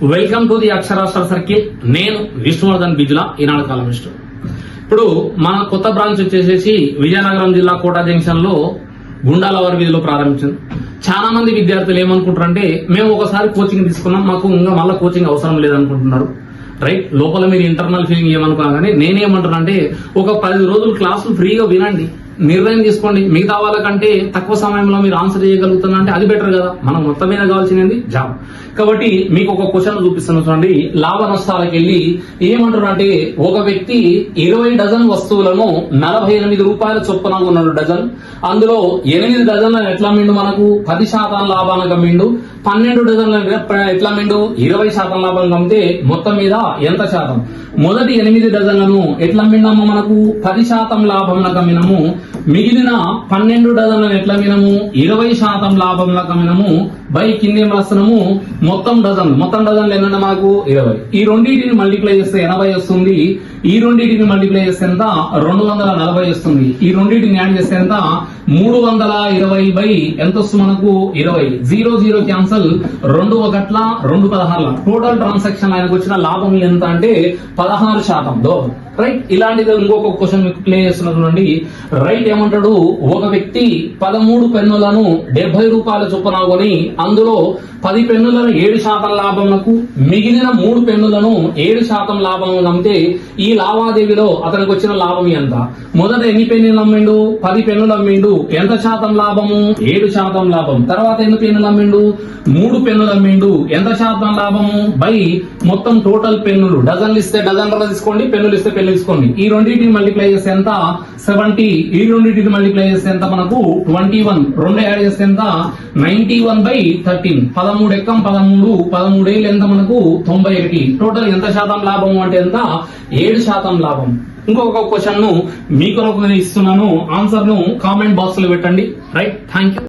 Welcome to the Aksharastra circle. నేను విష్ణువర్ధన్ బిజుల, ఈనాడు columnist. ఇప్పుడు మన కొత్త బ్రాంచ్ వచ్చేసేసి విజయనగరం జిల్లా కోటా జంక్షన్ లో గుండాలవారి వీధిలో ప్రారంభించింది. చాలా మంది విద్యార్థులు ఏమనుకుంటారంటే, మేము ఒకసారి కోచింగ్ తీసుకున్నాం, మాకు ఇంకా మళ్ళీ కోచింగ్ అవసరం లేదనుకుంటున్నారు. రైట్, లోపల మీరు ఇంటర్నల్ ఫీలింగ్ ఏమనుకున్నా కానీ నేనేమంటానంటే, ఒక 10 రోజులు క్లాసులు ఫ్రీగా వినండి, నిర్ణయం తీసుకోండి. మిగతా వాళ్ళకంటే తక్కువ సమయంలో మీరు ఆన్సర్ చేయగలుగుతున్నా అంటే అది బెటర్ కదా. మనం మొత్తం మీద కావాల్సింది జాబ్. కాబట్టి మీకు ఒక క్వశ్చన్ చూపిస్తాను చూడండి. లాభ నష్టాలకు వెళ్ళి ఏమంటారు అంటే, ఒక వ్యక్తి 20 డజన్ వస్తువులను 48 రూపాయల చొప్పున ఉన్నాడు డజన్. అందులో 8 డజన్లను ఎట్లా మిండు, మనకు 10% లాభానికి మిండు. 12 డజన్లను ఎట్లా మిండు, 20% లాభం కమ్మితే మొత్తం మీద ఎంత శాతం? మొదటి 8 డజన్లను ఎట్లా మిండము, మనకు 10% లాభం కమ్మినము. మిగిలిన 12 డజన్లను ఎట్లా మినము, 20% లాభంలో కమ్మినము. బై కింద ఏం రాస్తున్నాము, మొత్తం డజన్లు ఏంటంటే మనకు 20. ఈ రెండింటిని మల్టిప్లై చేస్తే 80 వస్తుంది. ఈ రెండింటిని మల్టిప్లై చేస్తే ఎంత, 240 వస్తుంది. ఈ రెండింటిని యాడ్ చేస్తే ఎంత, 320 బై ఎంత వస్తుంది మనకు, 20. 0 క్యాన్సల్, 2 1 2 16. టోటల్ ట్రాన్సాక్షన్ ఆయనకు వచ్చిన లాభం ఎంత అంటే 16%. రైట్, ఇలాంటిది ఇంకొక క్వశ్చన్ మీకు ప్లే చేస్తున్నటువంటి. రైట్, ఏమంటాడు, ఒక వ్యక్తి 13 పెన్నులను 70 రూపాయల చొప్పున కొని అందులో 10 పెన్నులను 7% లాభంకు, మిగిలిన 3 పెన్నులను 7% లాభం అమ్మితే ఈ లావాదేవీలో అతనికి వచ్చిన లాభం ఎంత? మొదట ఎన్ని పెన్నులు అమ్మిండు, 10 పెన్నులు అమ్మిండు. ఎంత శాతం లాభము, 7% లాభం. తర్వాత ఎన్ని పెన్నులు అమ్మిండు, 3 పెన్నులు అమ్మిండు. ఎంత శాతం లాభము బై మొత్తం టోటల్ పెన్నులు. డజన్లు ఇస్తే డజన్లు తీసుకోండి, పెన్నులు ఇస్తే పెన్నులు తీసుకోండి. ఈ రెండింటిని మల్టిప్లై చేస్తే ఎంత, 70. ఈ రెండింటిని మల్టిప్లై చేస్తే ఎంత మనకు 21. 2 యాడ్ చేస్తే ఎంత, 91 బై 13. 13 ఎక్కం 13, 13 ఏళ్ళు ఎంత మనకు 91. టోటల్ ఎంత శాతం లాభం అంటే ఎంత, 7% లాభం. ఇంకొక క్వశ్చన్ ను మీకు ఇస్తున్నాను, ఆన్సర్ ను కామెంట్ బాక్స్ లో పెట్టండి. Right, thank you.